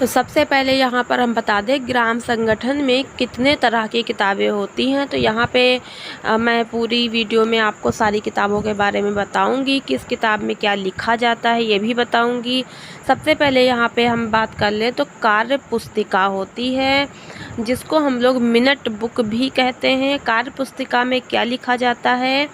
तो सबसे पहले यहाँ पर हम बता दें ग्राम संगठन में कितने तरह की किताबें होती हैं। तो यहाँ पे मैं पूरी वीडियो में आपको सारी किताबों के बारे में बताऊंगी, किस किताब में क्या लिखा जाता है ये भी बताऊंगी। सबसे पहले यहाँ पे हम बात कर लें तो कार्य पुस्तिका होती है, जिसको हम लोग मिनट बुक भी कहते हैं। कार्य पुस्तिका में क्या लिखा जाता है,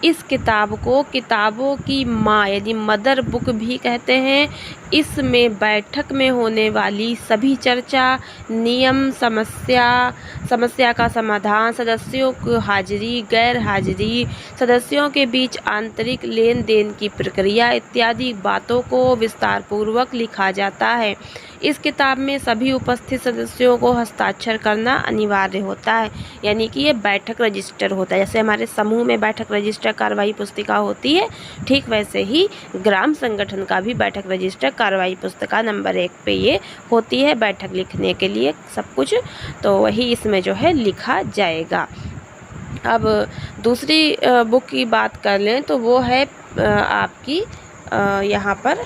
इस किताब को किताबों की माँ यानी मदर बुक भी कहते हैं। इसमें बैठक में होने वाली सभी चर्चा, नियम, समस्या का समाधान, सदस्यों की हाजिरी, गैर हाजिरी, सदस्यों के बीच आंतरिक लेन देन की प्रक्रिया इत्यादि बातों को विस्तार पूर्वक लिखा जाता है। इस किताब में सभी उपस्थित सदस्यों को हस्ताक्षर करना अनिवार्य होता है, यानी कि ये बैठक रजिस्टर होता है। जैसे हमारे समूह में बैठक रजिस्टर कार्रवाई पुस्तिका होती है, ठीक वैसे ही ग्राम संगठन का भी बैठक रजिस्टर कार्रवाई पुस्तिका नंबर 1 पे ये होती है, बैठक लिखने के लिए सब कुछ। तो वही इसमें जो है लिखा जाएगा। अब दूसरी बुक की बात कर लें तो वो है आपकी यहाँ पर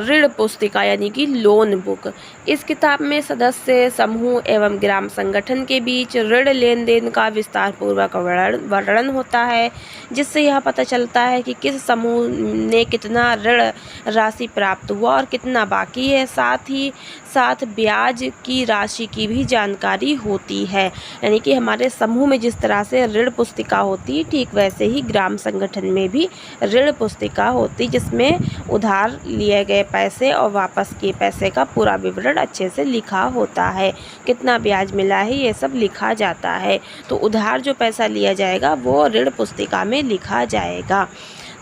ऋण पुस्तिका यानी कि लोन बुक। इस किताब में सदस्य, समूह एवं ग्राम संगठन के बीच ऋण लेन देन का विस्तार पूर्वक वर्णन होता है, जिससे यह पता चलता है कि किस समूह ने कितना ऋण राशि प्राप्त हुआ और कितना बाकी है। साथ ही साथ ब्याज की राशि की भी जानकारी होती है, यानी कि हमारे समूह में जिस तरह से ऋण पुस्तिका होती है, ठीक वैसे ही ग्राम संगठन में भी ऋण पुस्तिका होती, जिसमें उधार लिए गए पैसे और वापस किए पैसे का पूरा विवरण अच्छे से लिखा होता है। कितना ब्याज मिला है ये सब लिखा जाता है। तो उधार जो पैसा लिया जाएगा वो ऋण पुस्तिका में लिखा जाएगा।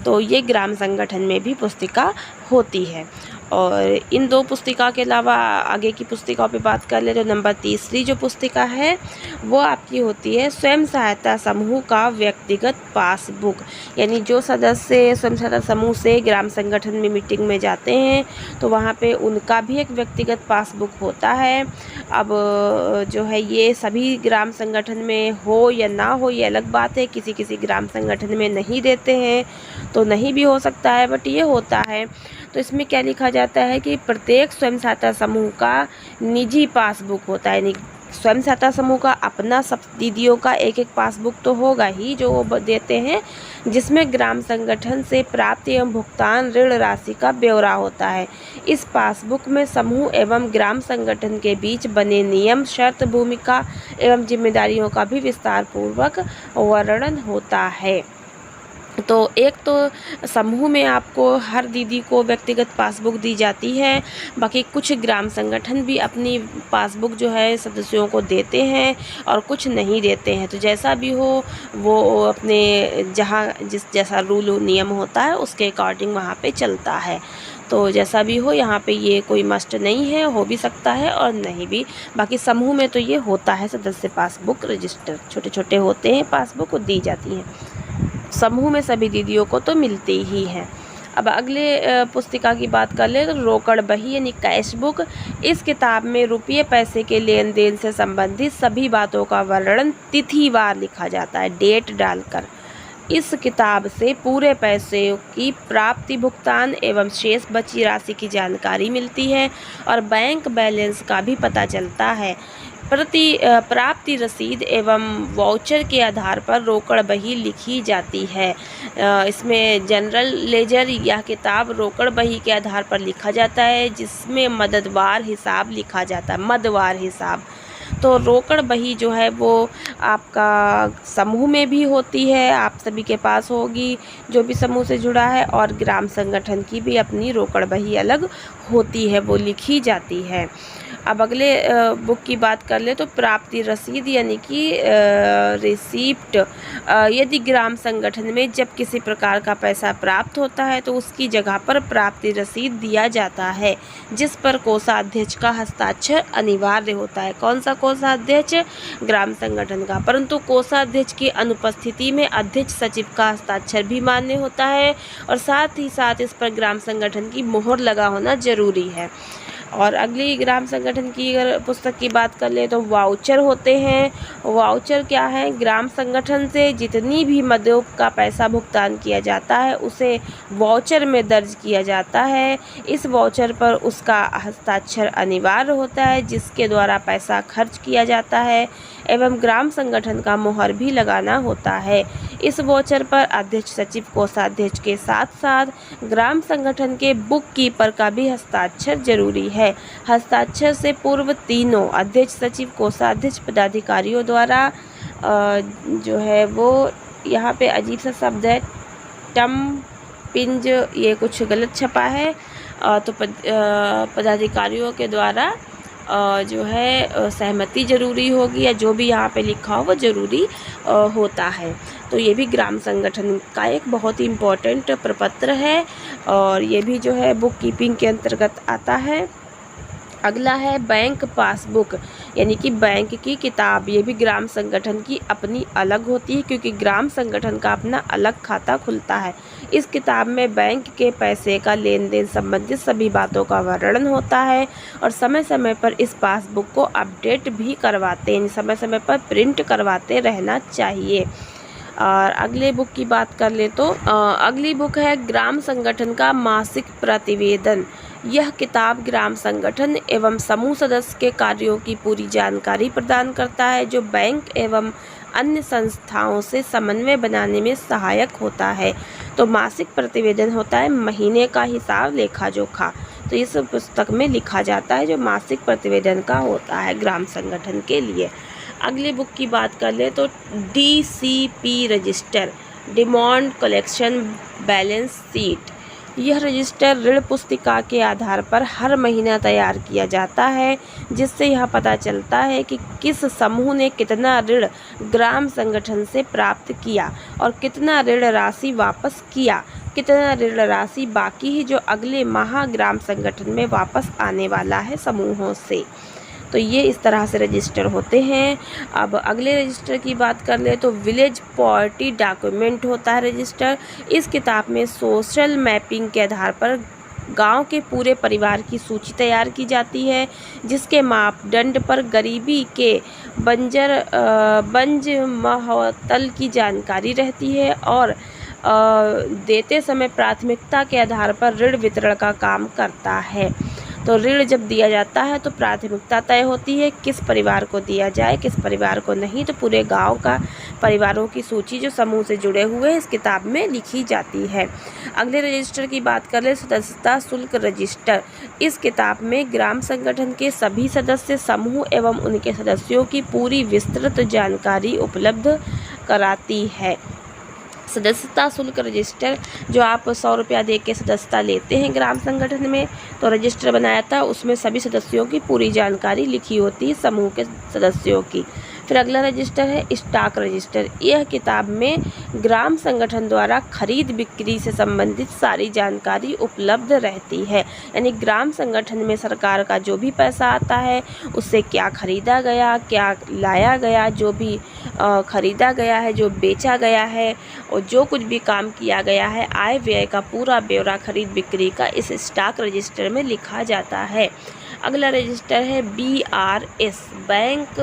तो ये ग्राम संगठन में भी पुस्तिका होती है। और इन दो पुस्तिका के अलावा आगे की पुस्तिकाओं पे बात कर ले तो नंबर 3 जो पुस्तिका है वो आपकी होती है स्वयं सहायता समूह का व्यक्तिगत पासबुक। यानी जो सदस्य स्वयं सहायता समूह से ग्राम संगठन में मीटिंग में जाते हैं तो वहाँ पे उनका भी एक व्यक्तिगत पासबुक होता है। अब जो है ये सभी ग्राम संगठन में हो या ना हो ये अलग बात है, किसी किसी ग्राम संगठन में नहीं देते हैं तो नहीं भी हो सकता है, बट ये होता है। तो इसमें क्या लिखा जाता है कि प्रत्येक स्वयं सहायता समूह का निजी पासबुक होता है। यानी स्वयं सहायता समूह का अपना सब दीदियों का एक एक पासबुक तो होगा ही जो वो देते हैं, जिसमें ग्राम संगठन से प्राप्त एवं भुगतान ऋण राशि का ब्यौरा होता है। इस पासबुक में समूह एवं ग्राम संगठन के बीच बने नियम, शर्त, भूमिका एवं जिम्मेदारियों का भी विस्तार पूर्वक वर्णन होता है। तो एक तो समूह में आपको हर दीदी को व्यक्तिगत पासबुक दी जाती है, बाकी कुछ ग्राम संगठन भी अपनी पासबुक जो है सदस्यों को देते हैं और कुछ नहीं देते हैं। तो जैसा भी हो वो अपने जैसा रूल नियम होता है उसके अकॉर्डिंग वहाँ पे चलता है। तो जैसा भी हो यहाँ पे ये कोई मस्ट नहीं है, हो भी सकता है और नहीं भी। बाकी समूह में तो ये होता है सदस्य पासबुक रजिस्टर, छोटे छोटे होते हैं पासबुक वो दी जाती हैं। समूह में सभी दीदियों को तो मिलती ही हैं। अब अगले पुस्तिका की बात कर ले तो रोकड़ बही यानी कैश बुक। इस किताब में रुपये पैसे के लेन देन से संबंधित सभी बातों का वर्णन तिथिवार लिखा जाता है, डेट डालकर। इस किताब से पूरे पैसे की प्राप्ति, भुगतान एवं शेष बची राशि की जानकारी मिलती है और बैंक बैलेंस का भी पता चलता है। प्राप्ति रसीद एवं वाउचर के आधार पर रोकड़ बही लिखी जाती है। इसमें जनरल लेजर यह किताब रोकड़ बही के आधार पर लिखा जाता है, जिसमें मददवार हिसाब लिखा जाता है, मदवार हिसाब। तो रोकड़ बही जो है वो आपका समूह में भी होती है, आप सभी के पास होगी जो भी समूह से जुड़ा है, और ग्राम संगठन की भी अपनी रोकड़ बही अलग होती है, वो लिखी जाती है। अब अगले बुक की बात कर ले तो प्राप्ति रसीद यानी कि रिसीप्ट। यदि ग्राम संगठन में जब किसी प्रकार का पैसा प्राप्त होता है तो उसकी जगह पर प्राप्ति रसीद दिया जाता है, जिस पर कोषाध्यक्ष का हस्ताक्षर अनिवार्य होता है। कौन सा कोषाध्यक्ष? ग्राम संगठन का। परंतु कोषाध्यक्ष की अनुपस्थिति में अध्यक्ष सचिव का हस्ताक्षर भी मान्य होता है और साथ ही साथ इस पर ग्राम संगठन की मोहर लगा होना जरूरी है। और अगली ग्राम संगठन की अगर पुस्तक की बात कर ले तो वाउचर होते हैं। वाउचर क्या है? ग्राम संगठन से जितनी भी मदों का पैसा भुगतान किया जाता है उसे वाउचर में दर्ज किया जाता है। इस वाउचर पर उसका हस्ताक्षर अनिवार्य होता है जिसके द्वारा पैसा खर्च किया जाता है एवं ग्राम संगठन का मुहर भी लगाना होता है। इस वाउचर पर अध्यक्ष, सचिव, कोषाध्यक्ष के साथ साथ ग्राम संगठन के बुक कीपर का भी हस्ताक्षर जरूरी है। हस्ताक्षर से पूर्व तीनों अध्यक्ष, सचिव, कोषाध्यक्ष पदाधिकारियों द्वारा जो है वो यहाँ पे अजीब सा शब्द है टम पिंज, ये कुछ गलत छपा है। तो पदाधिकारियों के द्वारा जो है सहमति ज़रूरी होगी या जो भी यहाँ पे लिखा हो वो ज़रूरी होता है। तो ये भी ग्राम संगठन का एक बहुत ही इम्पोर्टेंट प्रपत्र है और ये भी जो है बुक कीपिंग के अंतर्गत आता है। अगला है बैंक पासबुक, यानी कि बैंक की किताब। ये भी ग्राम संगठन की अपनी अलग होती है क्योंकि ग्राम संगठन का अपना अलग खाता खुलता है। इस किताब में बैंक के पैसे का लेन देन संबंधित सभी बातों का वर्णन होता है और समय समय पर इस पासबुक को अपडेट भी करवाते हैं, समय समय पर प्रिंट करवाते रहना चाहिए। और अगले बुक की बात कर ले तो अगली बुक है ग्राम संगठन का मासिक प्रतिवेदन। यह किताब ग्राम संगठन एवं समूह सदस्य के कार्यों की पूरी जानकारी प्रदान करता है जो बैंक एवं अन्य संस्थाओं से समन्वय बनाने में सहायक होता है। तो मासिक प्रतिवेदन होता है महीने का हिसाब, लेखा जोखा, तो इस पुस्तक में लिखा जाता है जो मासिक प्रतिवेदन का होता है ग्राम संगठन के लिए। अगली बुक की बात कर ले तो DCP register, demand collection balance sheet. यह रजिस्टर ऋण पुस्तिका के आधार पर हर महीना तैयार किया जाता है जिससे यह पता चलता है कि किस समूह ने कितना ऋण ग्राम संगठन से प्राप्त किया और कितना ऋण राशि वापस किया, कितना ऋण राशि बाकी है जो अगले माह ग्राम संगठन में वापस आने वाला है समूहों से। तो ये इस तरह से रजिस्टर होते हैं। अब अगले रजिस्टर की बात कर ले तो विलेज पॉवर्टी डॉक्यूमेंट होता है रजिस्टर। इस किताब में सोशल मैपिंग के आधार पर गांव के पूरे परिवार की सूची तैयार की जाती है जिसके मापदंड पर गरीबी के बंज महतल की जानकारी रहती है और देते समय प्राथमिकता के आधार पर ऋण वितरण का काम करता है। तो ऋण जब दिया जाता है तो प्राथमिकता तय होती है किस परिवार को दिया जाए, किस परिवार को नहीं। तो पूरे गांव का परिवारों की सूची जो समूह से जुड़े हुए हैं इस किताब में लिखी जाती है। अगले रजिस्टर की बात कर ले सदस्यता शुल्क रजिस्टर। इस किताब में ग्राम संगठन के सभी सदस्य, समूह एवं उनके सदस्यों की पूरी विस्तृत जानकारी उपलब्ध कराती है। सदस्यता शुल्क रजिस्टर, जो आप 100 रुपया दे के सदस्यता लेते हैं ग्राम संगठन में, तो रजिस्टर बनाया था उसमें सभी सदस्यों की पूरी जानकारी लिखी होती है समूह के सदस्यों की। फिर अगला रजिस्टर है स्टॉक रजिस्टर। यह किताब में ग्राम संगठन द्वारा खरीद बिक्री से संबंधित सारी जानकारी उपलब्ध रहती है, यानी ग्राम संगठन में सरकार का जो भी पैसा आता है उससे क्या खरीदा गया, क्या लाया गया, जो भी खरीदा गया है, जो बेचा गया है और जो कुछ भी काम किया गया है, आय व्यय का पूरा ब्यौरा खरीद बिक्री का इस स्टॉक रजिस्टर में लिखा जाता है। अगला रजिस्टर है BRS, बैंक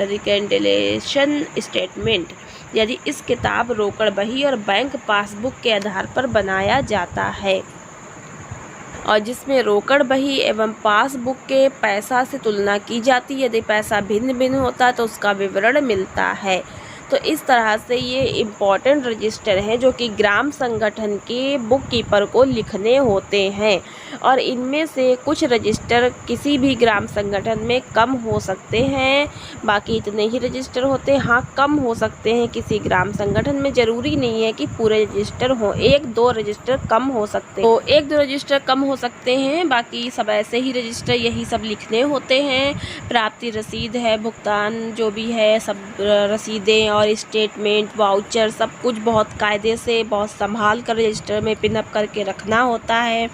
रिकैंडिलेशन स्टेटमेंट। यदि इस किताब रोकड़ बही और बैंक पासबुक के आधार पर बनाया जाता है और जिसमें रोकड़ बही एवं पासबुक के पैसा से तुलना की जाती है। यदि पैसा भिन्न भिन्न होता तो उसका विवरण मिलता है। तो इस तरह से ये इम्पॉर्टेंट रजिस्टर हैं जो कि ग्राम संगठन के बुक कीपर को लिखने होते हैं और इनमें से कुछ रजिस्टर किसी भी ग्राम संगठन में कम हो सकते हैं, बाकी इतने ही रजिस्टर होते हैं। हाँ, कम हो सकते हैं किसी ग्राम संगठन में, ज़रूरी नहीं है कि पूरे रजिस्टर हों, 1-2 रजिस्टर कम हो सकते हैं। तो 1-2 रजिस्टर कम हो सकते हैं, बाकी सब ऐसे ही रजिस्टर यही सब लिखने होते हैं। प्राप्ति रसीद है, भुगतान जो भी है, सब रसीदें और स्टेटमेंट, वाउचर, सब कुछ बहुत कायदे से, बहुत संभाल कर रजिस्टर में पिन अप करके रखना होता है।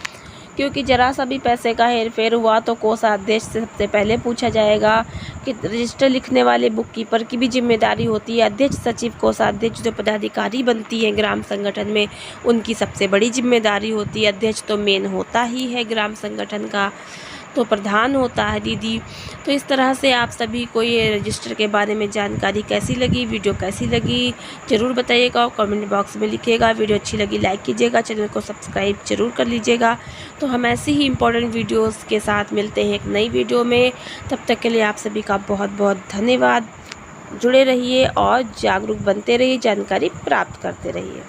क्योंकि जरा सा भी पैसे का हेरफेर हुआ तो कोषाध्यक्ष से सबसे पहले पूछा जाएगा कि रजिस्टर लिखने वाले बुक कीपर की भी जिम्मेदारी होती है। अध्यक्ष, सचिव, कोषाध्यक्ष जो पदाधिकारी बनती है ग्राम संगठन में, उनकी सबसे बड़ी जिम्मेदारी होती है। अध्यक्ष तो मेन होता ही है ग्राम संगठन का, तो प्रधान होता है दीदी। तो इस तरह से आप सभी को ये रजिस्टर के बारे में जानकारी कैसी लगी, वीडियो कैसी लगी ज़रूर बताइएगा और कमेंट बॉक्स में लिखिएगा। वीडियो अच्छी लगी लाइक कीजिएगा, चैनल को सब्सक्राइब जरूर कर लीजिएगा। तो हम ऐसे ही इम्पोर्टेंट वीडियोज़ के साथ मिलते हैं एक नई वीडियो में। तब तक के लिए आप सभी का बहुत बहुत धन्यवाद। जुड़े रहिए और जागरूक बनते रहिए, जानकारी प्राप्त करते रहिए।